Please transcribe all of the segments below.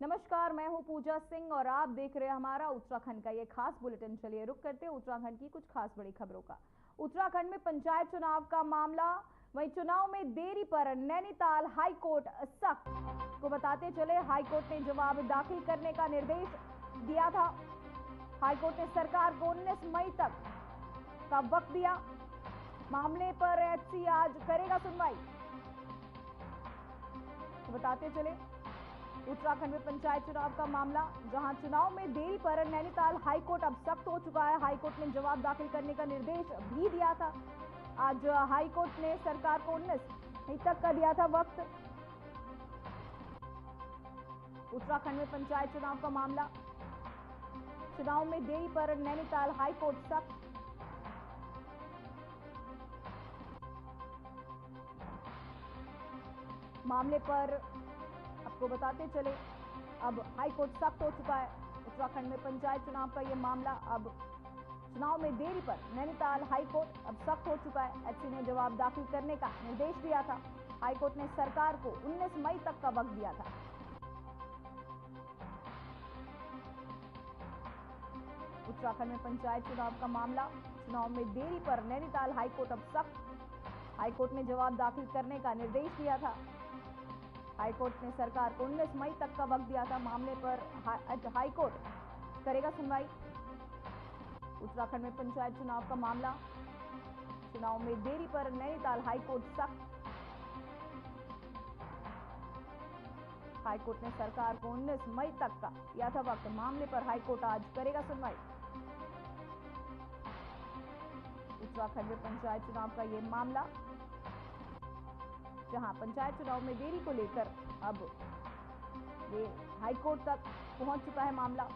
नमस्कार, मैं हूं पूजा सिंह और आप देख रहे हैं हमारा उत्तराखंड का ये खास बुलेटिन। चलिए रुक करते हैं उत्तराखंड की कुछ खास बड़ी खबरों का। उत्तराखंड में पंचायत चुनाव का मामला, वहीं चुनाव में देरी पर नैनीताल हाईकोर्ट सख्त। को बताते चले, हाईकोर्ट ने जवाब दाखिल करने का निर्देश दिया था। हाईकोर्ट ने सरकार को 19 मई तक का वक्त दिया। मामले पर एचसी आज करेगा सुनवाई। तो बताते चले, उत्तराखंड में पंचायत चुनाव का मामला, जहां चुनाव में देरी पर नैनीताल हाईकोर्ट अब सख्त हो चुका है। हाईकोर्ट ने जवाब दाखिल करने का निर्देश भी दिया था। आज हाईकोर्ट ने सरकार को 19 मई तक का दिया था वक्त। उत्तराखंड में पंचायत चुनाव का मामला, चुनाव में देरी पर नैनीताल हाईकोर्ट सख्त। मामले पर आपको बताते चले, अब हाईकोर्ट सख्त हो चुका है। उत्तराखंड में पंचायत चुनाव का ये मामला, अब चुनाव में देरी पर नैनीताल हाईकोर्ट अब सख्त हो चुका है। एचसी ने जवाब दाखिल करने का निर्देश दिया था। हाईकोर्ट ने सरकार को 19 मई तक का वक्त दिया था। उत्तराखंड में पंचायत चुनाव का मामला, चुनाव में देरी पर नैनीताल हाईकोर्ट अब सख्त। हाईकोर्ट ने जवाब दाखिल करने का निर्देश दिया था। हाईकोर्ट ने सरकार को 19 मई तक का वक्त दिया था। मामले पर हाईकोर्ट करेगा सुनवाई। उत्तराखंड में पंचायत चुनाव का मामला, चुनाव में देरी पर नैनीताल हाईकोर्ट सख्त। हाईकोर्ट ने सरकार को 19 मई तक का दिया था वक्त। मामले पर हाईकोर्ट आज करेगा सुनवाई। उत्तराखंड में पंचायत चुनाव का ये मामला, जहां पंचायत चुनाव में देरी को लेकर अब ये हाईकोर्ट तक पहुंच चुका है मामला।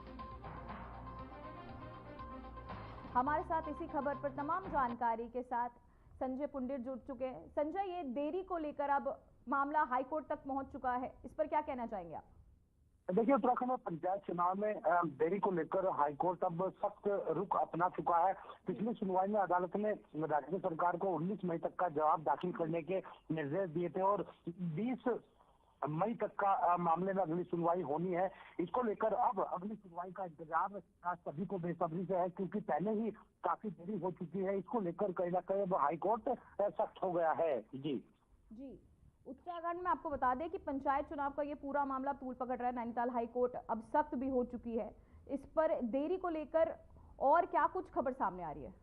हमारे साथ इसी खबर पर तमाम जानकारी के साथ संजय पुंडिर जुड़ चुके हैं। संजय, ये देरी को लेकर अब मामला हाईकोर्ट तक पहुंच चुका है, इस पर क्या कहना चाहेंगे आप? देखिए, उत्तराखंड में पंचायत चुनाव में देरी को लेकर हाईकोर्ट अब सख्त रुख अपना चुका है। पिछली सुनवाई में अदालत ने राज्य सरकार को 19 मई तक का जवाब दाखिल करने के निर्देश दिए थे और 20 मई तक का मामले में अगली सुनवाई होनी है। इसको लेकर अब अगली सुनवाई का इंतजार सभी को बेसब्री से है, क्योंकि पहले ही काफी देरी हो चुकी है। इसको लेकर कहीं ना कहीं अब हाईकोर्ट सख्त हो गया है। जी, उत्तराखंड में आपको बता दें कि पंचायत चुनाव का ये पूरा मामला तूल पकड़ रहा है। नैनीताल हाईकोर्ट अब सख्त भी हो चुकी है। इस पर देरी को लेकर और क्या कुछ खबर सामने आ रही है?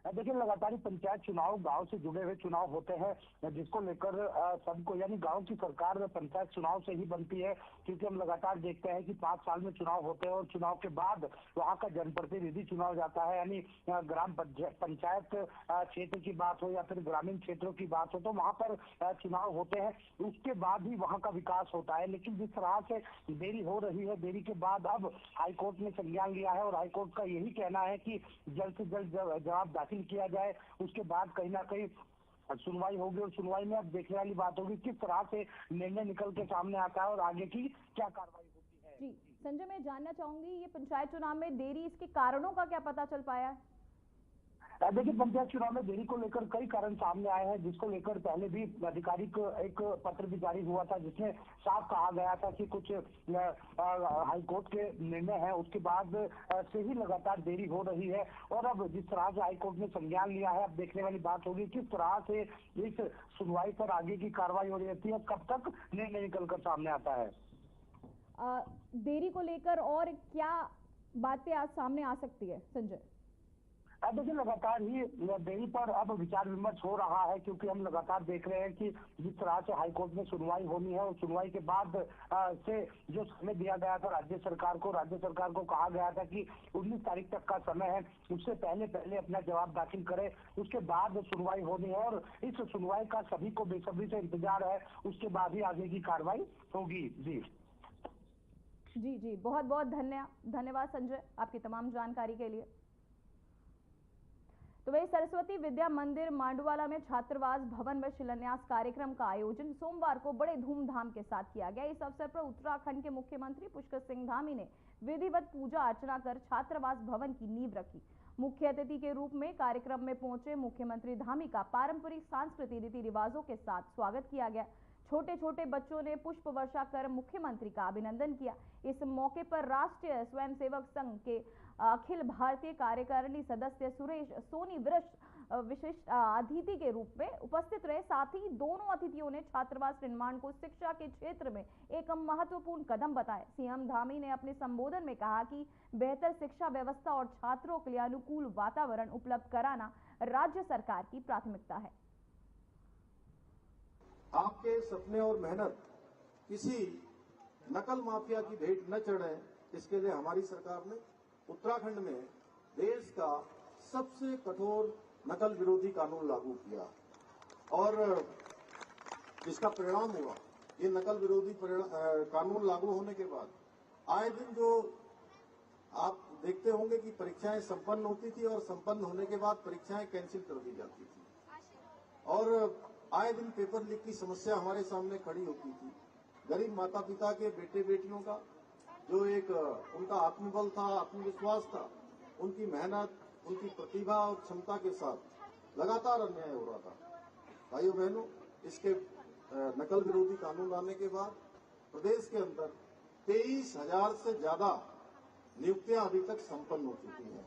देखिए, लगातार पंचायत चुनाव गांव से जुड़े हुए चुनाव होते हैं, जिसको लेकर सबको, यानी गांव की सरकार पंचायत चुनाव से ही बनती है। क्योंकि हम लगातार देखते हैं कि 5 साल में चुनाव होते हैं और चुनाव के बाद वहां का जनप्रतिनिधि चुनाव जाता है। यानी ग्राम पंचायत क्षेत्र की बात हो या फिर ग्रामीण क्षेत्रों की बात हो, तो वहां पर चुनाव होते हैं। उसके बाद ही वहां का विकास होता है। लेकिन जिस तरह से देरी हो रही है, देरी के बाद अब हाईकोर्ट ने संज्ञान लिया है और हाईकोर्ट का यही कहना है कि जल्द से जल्द जवाब दाखिल किया जाए। उसके बाद कहीं ना कहीं सुनवाई होगी और सुनवाई में अब देखने वाली बात होगी किस तरह से निर्णय निकल के सामने आता है और आगे की क्या कार्रवाई होती है। जी संजय, मैं जानना चाहूंगी, ये पंचायत चुनाव में देरी, इसके कारणों का क्या पता चल पाया है? देखिए, पंचायत चुनाव में देरी को लेकर कई कारण सामने आए हैं, जिसको लेकर पहले भी आधिकारिक एक पत्र भी जारी हुआ था, जिसमें साफ कहा गया था कि कुछ हाईकोर्ट के निर्णय है, उसके बाद से ही लगातार देरी हो रही है। और अब जिस तरह से हाईकोर्ट ने संज्ञान लिया है, अब देखने वाली बात होगी किस तरह से इस सुनवाई पर आगे की कार्रवाई हो रही है, कब तक निर्णय निकल कर सामने आता है। देरी को लेकर और क्या बातें आज सामने आ सकती है संजय? देखिए, लगातार ही देरी पर अब विचार विमर्श हो रहा है, क्योंकि हम लगातार देख रहे हैं कि जिस तरह से हाईकोर्ट में सुनवाई होनी है और सुनवाई के बाद से जो समय दिया गया था राज्य सरकार को कहा गया था कि 19 तारीख तक का समय है, उससे पहले पहले अपना जवाब दाखिल करे, उसके बाद धन्यवाद होनी है। और इस सुनवाई का सभी को बेसब्री से इंतजार है, उसके बाद ही आगे की कार्रवाई होगी। जी, बहुत बहुत धन्यवाद संजय आपकी तमाम जानकारी के लिए। तो वही सरस्वती विद्या मंदिर मांडवाला में छात्रावास भवन में शिलान्यास कार्यक्रम का आयोजन सोमवार को बड़े धूमधाम के साथ किया गया। इस अवसर पर उत्तराखंड के मुख्यमंत्री पुष्कर सिंह धामी ने विधिवत पूजा अर्चना कर छात्रावास भवन की नींव रखी। मुख्य अतिथि के रूप में कार्यक्रम में पहुंचे मुख्यमंत्री धामी का पारंपरिक सांस्कृतिक रीति रिवाजों के साथ स्वागत किया गया। छोटे छोटे बच्चों ने पुष्प वर्षा कर मुख्यमंत्री का अभिनंदन किया। इस मौके पर राष्ट्रीय स्वयंसेवक संघ के अखिल भारतीय कार्यकारिणी सदस्य सुरेश सोनी विशिष्ट अतिथि के रूप में उपस्थित रहे। साथ ही दोनों अतिथियों ने छात्रावास निर्माण को शिक्षा के क्षेत्र में एक महत्वपूर्ण कदम बताया। सीएम धामी ने अपने संबोधन में कहा कि बेहतर शिक्षा व्यवस्था और छात्रों के लिए अनुकूल वातावरण उपलब्ध कराना राज्य सरकार की प्राथमिकता है। आपके सपने और मेहनत किसी नकल माफिया की भेंट न चढ़े, इसके लिए हमारी सरकार ने उत्तराखंड में देश का सबसे कठोर नकल विरोधी कानून लागू किया और जिसका परिणाम हुआ, ये नकल विरोधी कानून लागू होने के बाद आए दिन जो आप देखते होंगे कि परीक्षाएं संपन्न होती थी और संपन्न होने के बाद परीक्षाएं कैंसिल कर दी जाती थी और आए दिन पेपर लीक की समस्या हमारे सामने खड़ी होती थी। गरीब माता पिता के बेटे बेटियों का जो एक उनका आत्मबल था, आत्मविश्वास था, उनकी मेहनत, उनकी प्रतिभा और क्षमता के साथ लगातार अन्याय हो रहा था। भाइयों बहनों, इसके नकल विरोधी कानून आने के बाद प्रदेश के अंदर 23,000 से ज्यादा नियुक्तियां अभी तक संपन्न हो चुकी हैं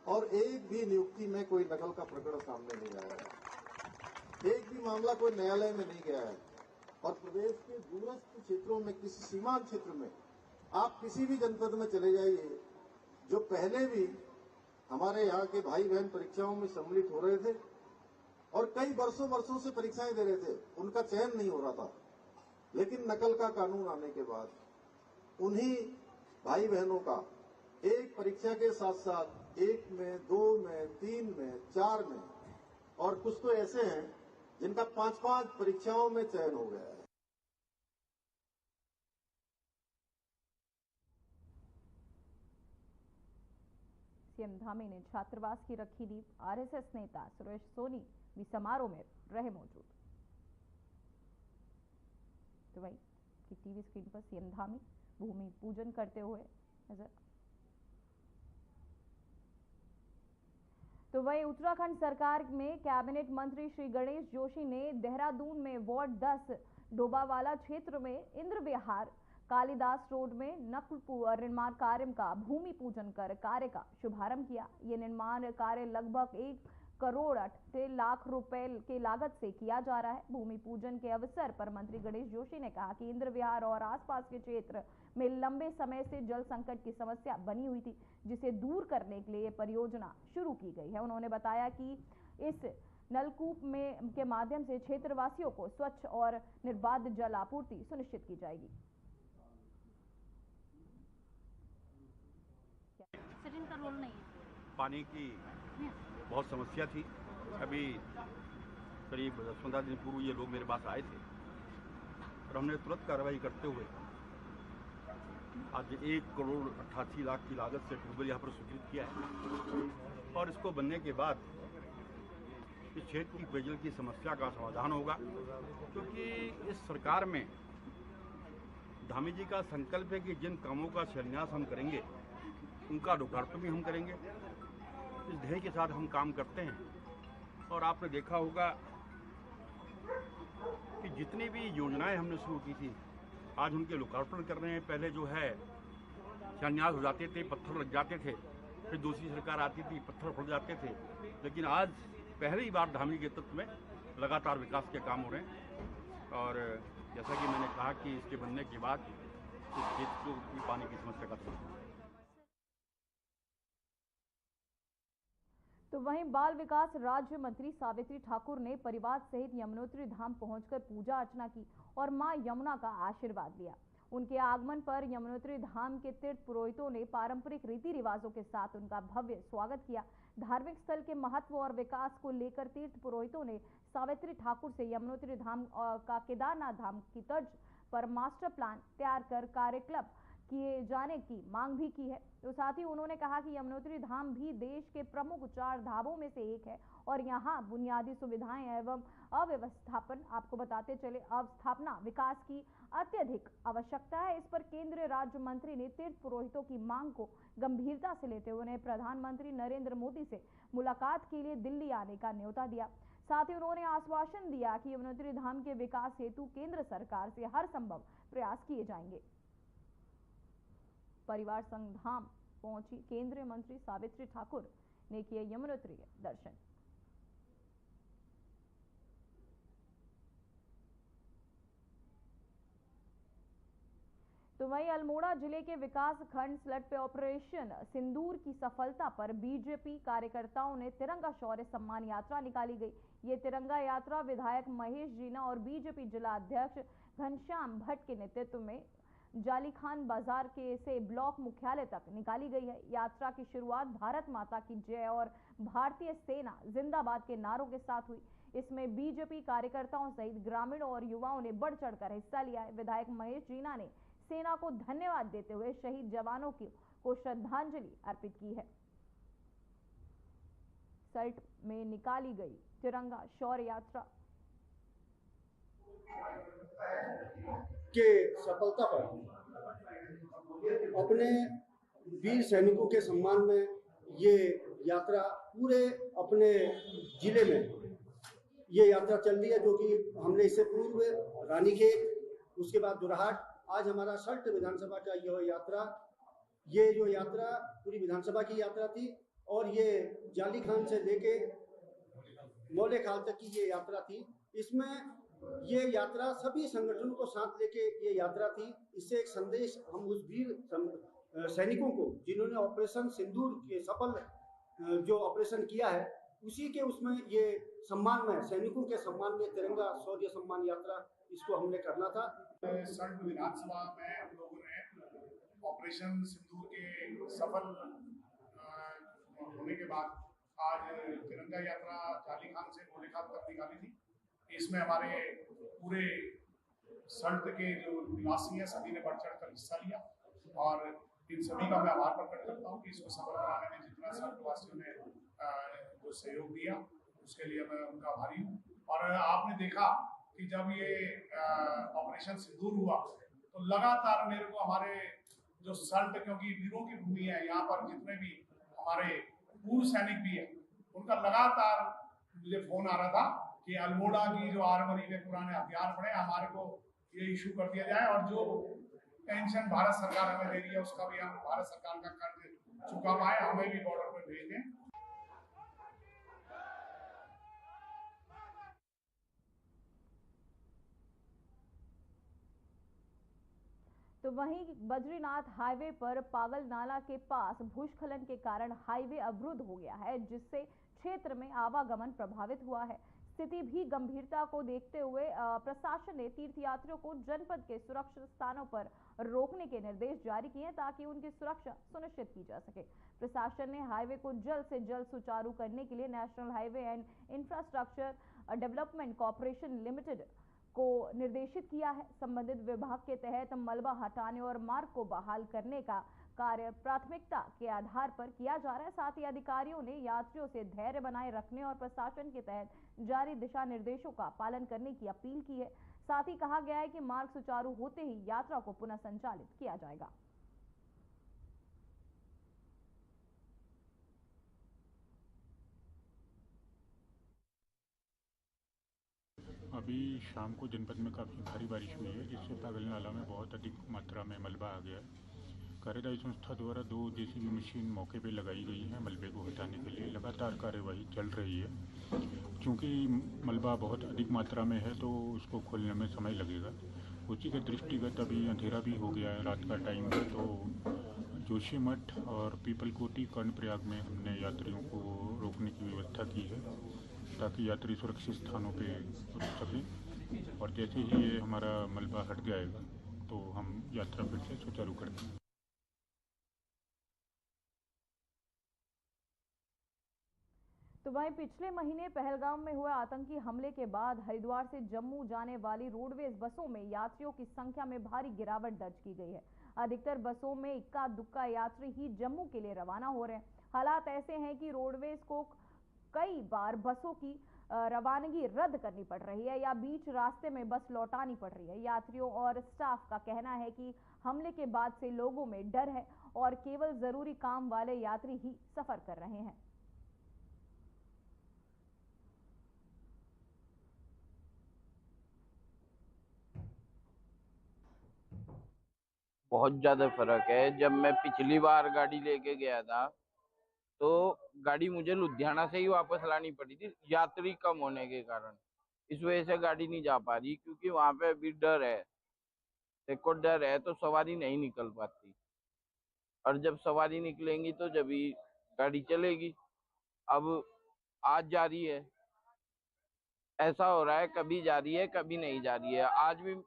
और एक भी नियुक्ति में कोई नकल का प्रकरण सामने नहीं आया है। एक भी मामला कोई न्यायालय में नहीं गया है और प्रदेश के दूरस्थ क्षेत्रों में, किसी सीमांत क्षेत्र में आप किसी भी जनपद में चले जाइए, जो पहले भी हमारे यहाँ के भाई बहन परीक्षाओं में सम्मिलित हो रहे थे और कई वर्षों से परीक्षाएं दे रहे थे, उनका चयन नहीं हो रहा था। लेकिन नकल का कानून आने के बाद उन्हीं भाई बहनों का एक परीक्षा के साथ साथ 1 में, 2 में, 3 में, 4 में और कुछ तो ऐसे हैं जिनका 5-5 परीक्षाओं में चयन हो गया है। सीएम धामी ने छात्रावास की रखी नींव। आरएसएस नेता सुरेश सोनी भी समारोह में रहे मौजूद। तो वही कि टीवी स्क्रीन पर सीएम धामी भूमि पूजन करते हुए नजर। तो वही उत्तराखंड सरकार में कैबिनेट मंत्री श्री गणेश जोशी ने देहरादून में वार्ड 10 डोबावाला क्षेत्र में इंद्र विहार कालिदास रोड में नकल निर्माण कार्य का भूमि पूजन कर कार्य का शुभारंभ किया। ये निर्माण कार्य लगभग 1 करोड़ 8 लाख रुपए के लागत से किया जा रहा है। भूमि पूजन के अवसर पर मंत्री गणेश जोशी ने कहा कि इंद्र विहार और आसपास के क्षेत्र में लंबे समय से जल संकट की समस्या बनी हुई थी, जिसे दूर करने के लिए ये परियोजना शुरू की गई है। उन्होंने बताया कि इस नलकूप में के माध्यम से क्षेत्रवासियों को स्वच्छ और निर्बाध जल आपूर्ति सुनिश्चित की जाएगी। का रोल नहीं है। पानी की बहुत समस्या थी। अभी करीब 10-15 दिन पूर्व ये लोग मेरे पास आए थे और हमने तुरंत कार्रवाई करते हुए आज 1 करोड़ 88 लाख की लागत से ट्यूबवेल यहाँ पर स्वीकृत किया है और इसको बनने के बाद इस क्षेत्र की पेयजल की समस्या का समाधान होगा, क्योंकि इस सरकार में धामी जी का संकल्प है कि जिन कामों का शिलान्यास हम करेंगे उनका लोकार्पण भी हम करेंगे। इस ध्येय के साथ हम काम करते हैं और आपने देखा होगा कि जितनी भी योजनाएं हमने शुरू की थी आज उनके लोकार्पण कर रहे हैं। पहले जो है शिलान्यास हो जाते थे, पत्थर लग जाते थे, फिर दूसरी सरकार आती थी, पत्थर फट जाते थे, लेकिन आज पहली बार धामी के तत्व में लगातार विकास के काम हो रहे हैं। और जैसा कि मैंने कहा कि इसके बनने के बाद इस क्षेत्र को पानी की समस्या का समाधान। तो वहीं बाल विकास राज्य मंत्री सावित्री ठाकुर ने परिवार सहित यमुनोत्री धाम पहुंचकर पूजा अर्चना की और मां यमुना का आशीर्वाद लिया। उनके आगमन पर यमुनोत्री धाम के तीर्थ पुरोहितों ने पारंपरिक रीति रिवाजों के साथ उनका भव्य स्वागत किया। धार्मिक स्थल के महत्व और विकास को लेकर तीर्थ पुरोहितों ने सावित्री ठाकुर से यमुनोत्री धाम का केदारनाथ धाम की तर्ज पर मास्टर प्लान तैयार कर कार्यक्लब किए जाने की मांग भी की है। तो साथ ही उन्होंने कहा कि यमुनोत्री धाम भी देश के प्रमुख 4 धामों में से एक है और यहाँ बुनियादी सुविधाएं एवं अव्यवस्थापन आपको बताते चले अवस्थापना विकास की अत्यधिक आवश्यकता है। इस पर केंद्रीय राज्य मंत्री ने तीर्थ पुरोहितों की मांग को गंभीरता से लेते हुए उन्हें प्रधानमंत्री नरेंद्र मोदी से मुलाकात के लिए दिल्ली आने का न्योता दिया। साथ ही उन्होंने आश्वासन दिया कि यमुनोत्री धाम के विकास हेतु केंद्र सरकार से हर संभव प्रयास किए जाएंगे। परिवार संघ धाम पहुंची केंद्रीय मंत्री सावित्री ठाकुर ने किए यमुनोत्री दर्शन। तो वहीं अल्मोड़ा जिले के विकास खंड स्लट पे ऑपरेशन सिंदूर की सफलता पर बीजेपी कार्यकर्ताओं ने तिरंगा शौर्य सम्मान यात्रा निकाली गई। ये तिरंगा यात्रा विधायक महेश जीना और बीजेपी जिला अध्यक्ष घनश्याम भट्ट के नेतृत्व में जाली खान बाजार के से ब्लॉक मुख्यालय तक निकाली गई है। यात्रा की शुरुआत भारत माता की जय और भारतीय सेना जिंदाबाद के नारों के साथ हुई। इसमें बीजेपी कार्यकर्ताओं सहित ग्रामीण और युवाओं ने बढ़ चढ़कर हिस्सा लिया है। विधायक महेश जीना ने सेना को धन्यवाद देते हुए शहीद जवानों को श्रद्धांजलि अर्पित की है। सल्ट में निकाली गई तिरंगा शौर्य यात्रा के सफलता पर अपने वीर सैनिकों के सम्मान में ये यात्रा पूरे अपने जिले में ये यात्रा चल रही है, जो कि हमने इससे पूर्व रानीखेत, उसके बाद दुरहाट, आज हमारा सल्ट विधानसभा का ये जो यात्रा पूरी विधानसभा की यात्रा थी और ये जाली खान से लेके मौले खाल तक की ये यात्रा थी। इसमें ये यात्रा सभी संगठनों को साथ लेके ये यात्रा थी। इससे एक संदेश हम उस वीर सैनिकों को जिन्होंने ऑपरेशन सिंदूर के सफल जो ऑपरेशन किया है, उसी के उसमें ये सम्मान में सैनिकों के सम्मान में तिरंगा शौर्य सम्मान यात्रा इसको हमने करना था। सल्ट विधानसभा में हम लोगों ने ऑपरेशन सिंदूर के सफल होने के बाद आज तिरंगा यात्रा जाली खान से मौले खाल तक निकाली थी। इसमें हमारे पूरे सल्ट के जो निवासी हैं सभी ने बढ़ चढ़ कर हिस्सा लिया और इन सभी का मैं आभार प्रकट करता हूँ कि इसको सफल कराने में जितना सल्ट वासियों ने जो सहयोग दिया उसके लिए मैं उनका आभारी हूँ। और आपने देखा कि जब ये ऑपरेशन सिंदूर हुआ तो लगातार मेरे को हमारे जो सल्ट, क्योंकि वीरों की भूमि है, यहाँ पर जितने भी हमारे पूर्व सैनिक भी है उनका लगातार मुझे फोन आ रहा था कि अल्मोड़ा की जो आर्मरी में पुराने हथियार पड़े, हमारे को ये इशू कर दिया जाए और जो पेंशन भारत सरकार हमें दे रही है उसका भी हम भारत सरकार का कर्ज चुका हुआ है, हमें भी बॉर्डर पर भेज दें। तो वहीं बद्रीनाथ हाईवे पर पागल नाला के पास भूस्खलन के कारण हाईवे अवरुद्ध हो गया है, जिससे क्षेत्र में आवागमन प्रभावित हुआ है। स्थिति भी गंभीरता को देखते हुए प्रशासन ने तीर्थयात्रियों को जनपद के सुरक्षित स्थानों पर रोकने के निर्देश जारी किए ताकि उनकी सुरक्षा सुनिश्चित की जा सके। प्रशासन ने हाईवे को जल्द से जल्द सुचारू करने के लिए national highway and infrastructure development corporation limited को निर्देशित किया है। संबंधित विभाग के तहत मलबा हटाने और मार्ग को बहाल करने का कार्य प्राथमिकता के आधार पर किया जा रहा है। साथ ही अधिकारियों ने यात्रियों से धैर्य बनाए रखने और प्रशासन के तहत जारी दिशा निर्देशों का पालन करने की अपील की है। साथ ही कहा गया है कि मार्ग सुचारू होते ही यात्रा को पुनः संचालित किया जाएगा। अभी शाम को जनपद में काफ़ी भारी बारिश हुई है, जिससे पागल नाला में बहुत अधिक मात्रा में मलबा आ गया है। कार्यदायी संस्था द्वारा 2 जेसीबी मशीन मौके पे लगाई गई है मलबे को हटाने के लिए। लगातार कार्यवाही चल रही है। क्योंकि मलबा बहुत अधिक मात्रा में है तो उसको खोलने में समय लगेगा। उसी के दृष्टिगत अभी अंधेरा भी हो गया है, रात का टाइम है, तो जोशीमठ और पीपलकोटी कर्णप्रयाग में हमने यात्रियों को रोकने की व्यवस्था की है ताकि यात्री सुरक्षित स्थानों पे रुक सकें। और जैसे ही ये हमारा मलबा हट जाएगा तो हम यात्रा फिर से सुचारू कर देंगे। तो वहीं पिछले महीने पहलगाम में हुए आतंकी हमले के बाद हरिद्वार से जम्मू जाने वाली रोडवेज बसों में यात्रियों की संख्या में भारी गिरावट दर्ज की गई है। अधिकतर बसों में इक्का दुक्का यात्री ही जम्मू के लिए रवाना हो रहे हैं। हालात ऐसे हैं कि रोडवेज को कई बार बसों की रवानगी रद्द करनी पड़ रही है या बीच रास्ते में बस लौटानी पड़ रही है। यात्रियों और स्टाफ का कहना है कि हमले के बाद से लोगों में डर है और केवल जरूरी काम वाले यात्री ही सफर कर रहे हैं। बहुत ज्यादा फर्क है। जब मैं पिछली बार गाड़ी लेके गया था तो गाड़ी मुझे लुधियाना से ही वापस लानी पड़ी थी, यात्री कम होने के कारण। इस वजह से गाड़ी नहीं जा पा रही, क्योंकि वहां पे अभी डर है, देखो डर है तो सवारी नहीं निकल पाती। और जब सवारी निकलेंगी तो जब ही गाड़ी चलेगी। अब आज जा रही है, ऐसा हो रहा है कभी जा रही है कभी नहीं जा रही है। आज भी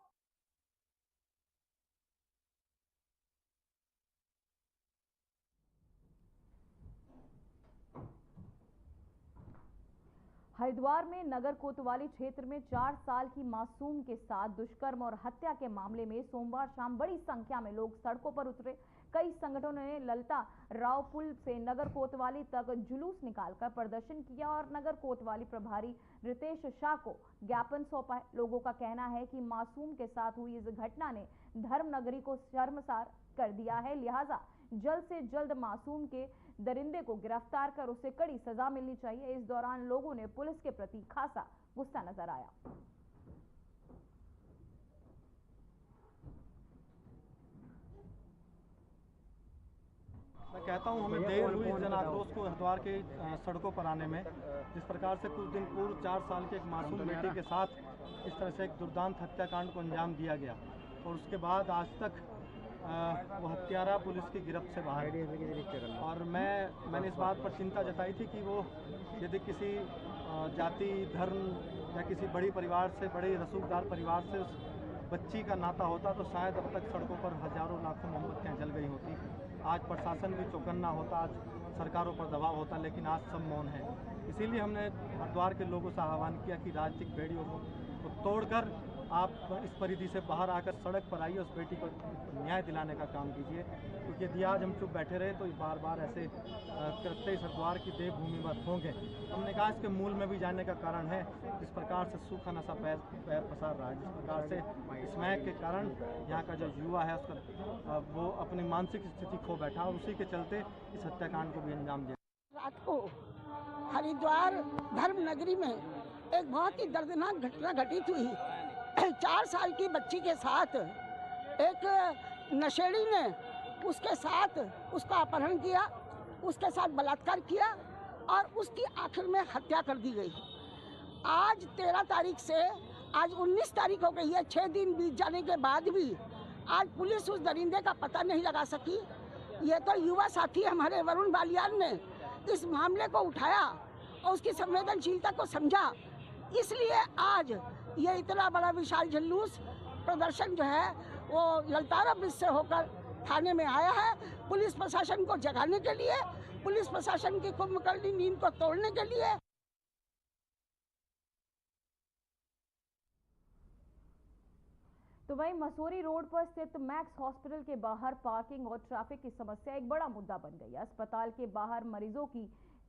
हरिद्वार में नगर कोतवाली क्षेत्र में 4 साल की मासूम के साथ दुष्कर्म और हत्या के मामले में सोमवार शाम बड़ी संख्या में लोग सड़कों पर उतरे। कई संगठनों ने ललता राव पुल से नगर कोतवाली तक जुलूस निकालकर प्रदर्शन किया और नगर कोतवाली प्रभारी रितेश शाह को ज्ञापन सौंपा है। लोगों का कहना है कि मासूम के साथ हुई इस घटना ने धर्म नगरी को शर्मसार कर दिया है, लिहाजा जल्द से जल्द मासूम के दरिंदे को गिरफ्तार कर उसे कड़ी सजा मिलनी चाहिए। इस दौरान लोगों ने पुलिस के प्रति खासा गुस्सा नजर आया। मैं कहता हूं हमें देर हुई जन आक्रोश को हरिद्वार के सड़कों पर आने में। जिस प्रकार से कुछ दिन पूर्व 4 साल के एक मासूम बेटी के साथ इस तरह से एक दुर्दांत हत्याकांड को अंजाम दिया गया और उसके बाद आज तक वो हत्यारा पुलिस की गिरफ्त से बाहर है। और मैंने इस बात पर चिंता जताई थी कि वो यदि किसी जाति धर्म या किसी बड़ी परिवार से, बड़े रसूखदार परिवार से उस बच्ची का नाता होता तो शायद अब तक सड़कों पर हजारों लाखों मोमबत्तियाँ जल गई होती। आज प्रशासन भी चौकन्ना होता, आज सरकारों पर दबाव होता, लेकिन आज सब मौन है। इसीलिए हमने हरिद्वार के लोगों से आह्वान किया कि राजनीतिक बेड़ियों को तोड़कर आप इस परिधि से बाहर आकर सड़क पर आइए, उस बेटी को न्याय दिलाने का काम कीजिए। क्योंकि यदि आज हम चुप बैठे रहे तो बार बार ऐसे कृत्य इस हरिद्वार की देवभूमि पर होंगे। हमने कहा इसके मूल में भी जानने का कारण है जिस प्रकार से सूखा नशा पैर पसार रहा है, जिस प्रकार से स्मैक के कारण यहाँ का जो युवा है उसका वो अपनी मानसिक स्थिति खो बैठा और उसी के चलते इस हत्याकांड को भी अंजाम दिया। रात को हरिद्वार धर्म नगरी में एक बहुत ही दर्दनाक घटना घटित हुई। 4 साल की बच्ची के साथ एक नशेड़ी ने उसके साथ उसका अपहरण किया, उसके साथ बलात्कार किया और उसकी आखिर में हत्या कर दी गई। आज 13 तारीख से आज 19 तारीख हो गई है। 6 दिन बीत जाने के बाद भी आज पुलिस उस दरिंदे का पता नहीं लगा सकी। ये तो युवा साथी हमारे वरुण बालियान ने इस मामले को उठाया और उसकी संवेदनशीलता को समझा, इसलिए आज ये इतना बड़ा विशाल जुलूस प्रदर्शन जो है वो ललतारा ब्रिज से होकर थाने में आया है। पुलिस प्रशासन को जगाने के लिए, पुलिस प्रशासन की कुंभकर्णी नींद को तोड़ने के लिए। तो वहीं मसूरी रोड पर स्थित मैक्स हॉस्पिटल के बाहर पार्किंग और ट्रैफिक की समस्या एक बड़ा मुद्दा बन गई है। अस्पताल के बाहर मरीजों की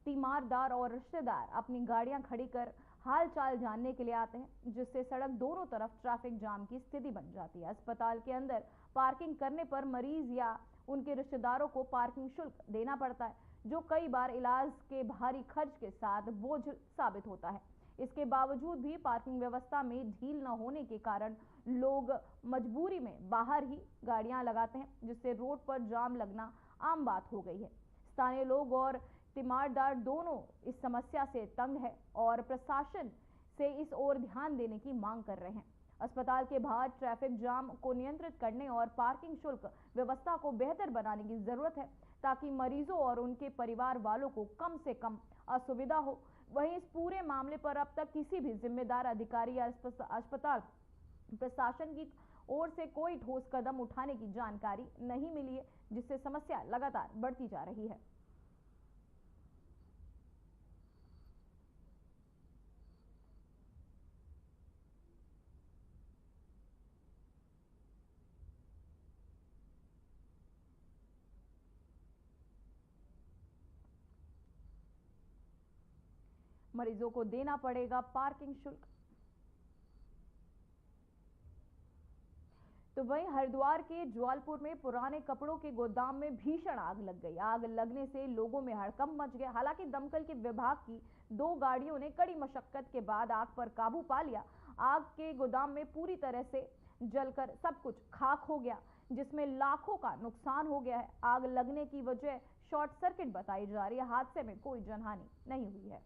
तीमारदार और रिश्तेदार अपनी गाड़ियां खड़ी कर हाल चाल जानने के लिए आते हैं, जिससे सड़क दोनों तरफ ट्रैफिक जाम की स्थिति बन जाती है। अस्पताल के अंदर पार्किंग करने पर मरीज या उनके रिश्तेदारों को पार्किंग शुल्क देना पड़ता है, जो कई बार इलाज के भारी खर्च के साथ बोझ साबित होता है। इसके बावजूद भी पार्किंग व्यवस्था में ढील न होने के कारण लोग मजबूरी में बाहर ही गाड़ियां लगाते हैं, जिससे रोड पर जाम लगना आम बात हो गई है। स्थानीय लोग और तीमारदार दोनों इस समस्या से तंग है और प्रशासन से इस ओर ध्यान देने की मांग कर रहे हैं। अस्पताल के बाहर ट्रैफिक जाम को नियंत्रित करने और पार्किंग शुल्क व्यवस्था को बेहतर बनाने की जरूरत है, ताकि मरीजों और उनके परिवार वालों को कम से कम असुविधा हो। वहीं इस पूरे मामले पर अब तक किसी भी जिम्मेदार अधिकारी या अस्पताल प्रशासन की ओर से कोई ठोस कदम उठाने की जानकारी नहीं मिली है, जिससे समस्या लगातार बढ़ती जा रही है। मरीजों को देना पड़ेगा पार्किंग शुल्क। तो वहीं हरिद्वार के ज्वालपुर में पुराने कपड़ों के गोदाम में भीषण आग लग गई। आग लगने से लोगों में हड़कंप मच गया। हालांकि दमकल के विभाग की 2 गाड़ियों ने कड़ी मशक्कत के बाद आग पर काबू पा लिया। आग के गोदाम में पूरी तरह से जलकर सब कुछ खाक हो गया, जिसमें लाखों का नुकसान हो गया है। आग लगने की वजह शॉर्ट सर्किट बताई जा रही है। हादसे में कोई जनहानि नहीं हुई है।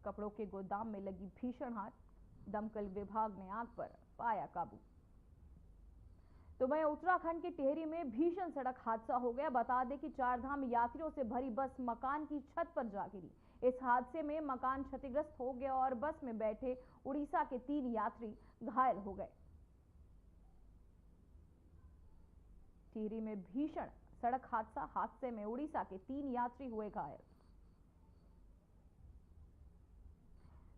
कपड़ों के गोदाम में लगी भीषण आग, दमकल विभाग ने आग पर पाया काबू। तो वहीं उत्तराखंड के टिहरी में भीषण सड़क हादसा हो गया। बता दें कि चारधाम यात्रियों से भरी बस मकान की छत पर जा गिरी। इस हादसे में मकान क्षतिग्रस्त हो गया और बस में बैठे उड़ीसा के 3 यात्री घायल हो गए। टिहरी में भीषण सड़क हादसे में उड़ीसा के 3 यात्री हुए घायल।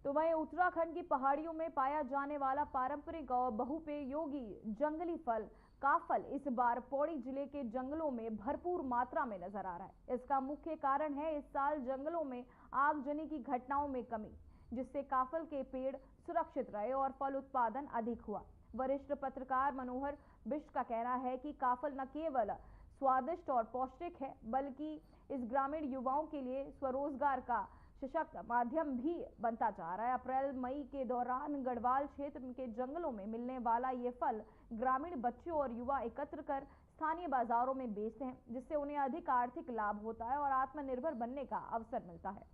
तो वहीं उत्तराखंड की पहाड़ियों में पाया जाने वाला पारंपरिक और बहुपयोगी जंगली फल काफल इस बार पौड़ी जिले के जंगलों में भरपूर मात्रा में नजर आ रहा है। इसका मुख्य कारण है इस साल जंगलों में आगजनी की घटनाओं में कमी, जिससे काफल के पेड़ सुरक्षित रहे और फल उत्पादन अधिक हुआ। वरिष्ठ पत्रकार मनोहर बिष्ट का कहना है कि काफल न केवल स्वादिष्ट और पौष्टिक है, बल्कि इस ग्रामीण युवाओं के लिए स्वरोजगार का सशक्त माध्यम भी बनता जा रहा है। अप्रैल मई के दौरान गढ़वाल क्षेत्र के जंगलों में मिलने वाला ये फल ग्रामीण बच्चों और युवा एकत्र कर स्थानीय बाजारों में बेचते हैं, जिससे उन्हें अधिक आर्थिक लाभ होता है और आत्मनिर्भर बनने का अवसर मिलता है।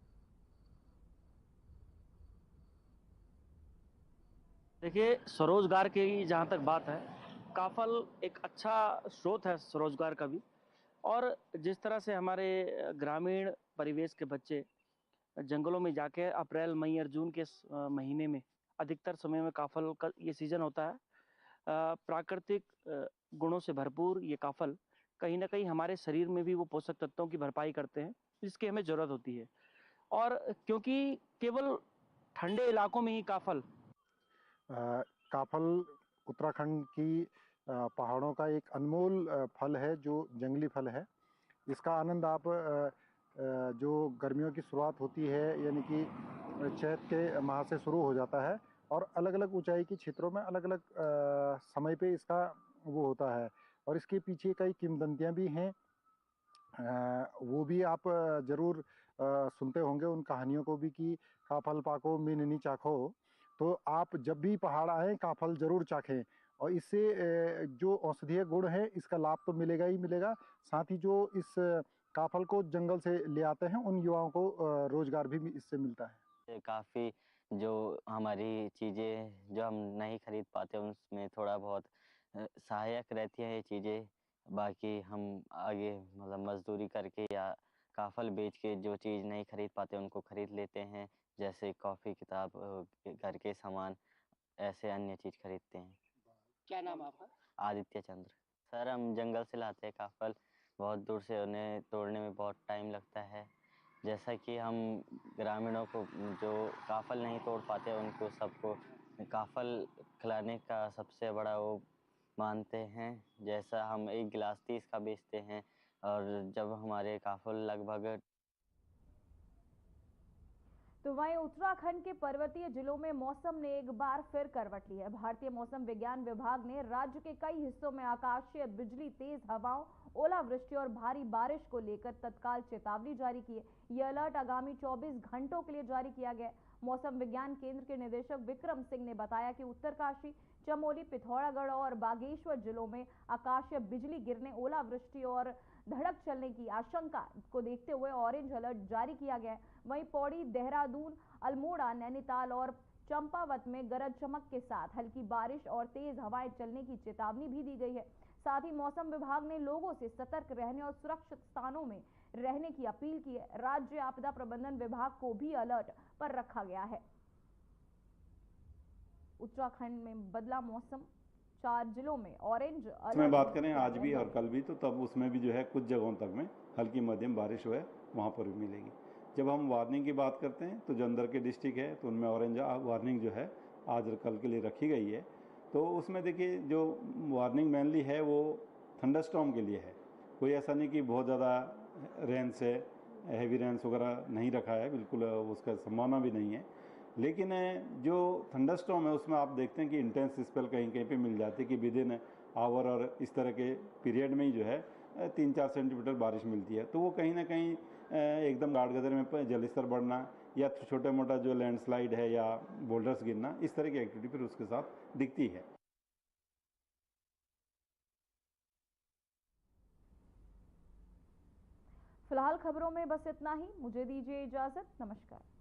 देखिए, स्वरोजगार की जहाँ तक बात है, काफल एक अच्छा स्रोत है स्वरोजगार का भी। और जिस तरह से हमारे ग्रामीण परिवेश के बच्चे जंगलों में जाके अप्रैल मई और जून के महीने में अधिकतर समय में काफल का ये सीजन होता है। प्राकृतिक गुणों से भरपूर ये काफल कहीं ना कहीं हमारे शरीर में भी वो पोषक तत्वों की भरपाई करते हैं जिसकी हमें ज़रूरत होती है। और क्योंकि केवल ठंडे इलाकों में ही काफल उत्तराखंड की पहाड़ों का एक अनमोल फल है जो जंगली फल है। इसका आनंद आप जो गर्मियों की शुरुआत होती है यानी कि चैत के माह से शुरू हो जाता है और अलग अलग ऊंचाई के क्षेत्रों में अलग अलग समय पे इसका वो होता है। और इसके पीछे कई किंवदंतियां भी हैं, वो भी आप जरूर सुनते होंगे उन कहानियों को भी कि काफल पाको मीननी चाखो। तो आप जब भी पहाड़ आए काफल जरूर चाखें और इससे जो औषधीय गुण है इसका लाभ तो मिलेगा ही मिलेगा, साथ ही जो इस काफल को जंगल से ले आते हैं उन युवाओं को रोजगार भी इससे मिलता है। काफ़ी जो हमारी चीज़ें जो हम नहीं खरीद पाते उसमें थोड़ा बहुत सहायक रहती है ये चीज़ें। बाकी हम आगे मतलब मजदूरी करके या काफल बेच के जो चीज़ नहीं खरीद पाते उनको खरीद लेते हैं, जैसे कॉफ़ी किताब घर के सामान ऐसे अन्य चीज़ खरीदते हैं। क्या नाम आपका? आदित्य चंद्र। सर हम जंगल से लाते हैं काफल, बहुत दूर से उन्हें तोड़ने में बहुत टाइम लगता है। जैसा कि हम ग्रामीणों को जो काफल नहीं तोड़ पाते उनको सबको काफल खिलाने का सबसे बड़ा वो मानते हैं। जैसा हम एक गिलास 30 का बेचते हैं और जब हमारे काफल लगभग। तो वहीं उत्तराखंड के पर्वतीय जिलों में मौसम ने एक बार फिर करवट ली है। भारतीय मौसम विज्ञान विभाग ने राज्य के कई हिस्सों में आकाशीय बिजली, तेज हवाओं, ओलावृष्टि और भारी बारिश को लेकर तत्काल चेतावनी जारी की है। यह अलर्ट आगामी 24 घंटों के लिए जारी किया गया है। मौसम विज्ञान केंद्र के निदेशक विक्रम सिंह ने बताया कि उत्तरकाशी, चमोली, पिथौरागढ़ और बागेश्वर जिलों में आकाशीय बिजली गिरने, ओलावृष्टि और धड़क चलने की आशंका को देखते हुए ऑरेंज अलर्ट जारी किया गया है। वहीं पौड़ी, देहरादून, अल्मोड़ा, नैनीताल और चंपावत में गरज चमक के साथ हल्की बारिश और तेज हवाएं चलने की चेतावनी भी दी गई है। साथ ही मौसम विभाग ने लोगों से सतर्क रहने और सुरक्षित स्थानों में रहने की अपील की है। राज्य आपदा प्रबंधन विभाग को भी अलर्ट पर रखा गया है। उत्तराखंड में बदला मौसम, 4 जिलों में ऑरेंज अलर्ट। में बात करें आज भी और कल भी, तो तब उसमें भी जो है कुछ जगहों तक में हल्की मध्यम बारिश है वहाँ पर भी मिलेगी। जब हम वार्निंग की बात करते हैं तो जो अंदर के डिस्ट्रिक्ट है तो उनमें ऑरेंज वार्निंग जो है आज और कल के लिए रखी गई है। तो उसमें देखिए जो वार्निंग मेनली है वो थंडरस्टॉर्म के लिए है। कोई ऐसा नहीं कि बहुत ज़्यादा रेन से हैवी रेन्स वगैरह नहीं रखा है, बिल्कुल उसका संभावना भी नहीं है। लेकिन जो थंडरस्टॉर्म है उसमें आप देखते हैं कि इंटेंस स्पेल कहीं कहीं पे मिल जाती है कि विद इन आवर और इस तरह के पीरियड में ही जो है 3-4 सेंटीमीटर बारिश मिलती है, तो वो कहीं ना कहीं एकदम गाढ़ गदर में जलस्तर बढ़ना या छोटा मोटा जो लैंडस्लाइड है या बोल्डर्स गिरना, इस तरह की एक्टिविटी फिर उसके साथ दिखती है। फिलहाल खबरों में बस इतना ही। मुझे दीजिए इजाजत। नमस्कार।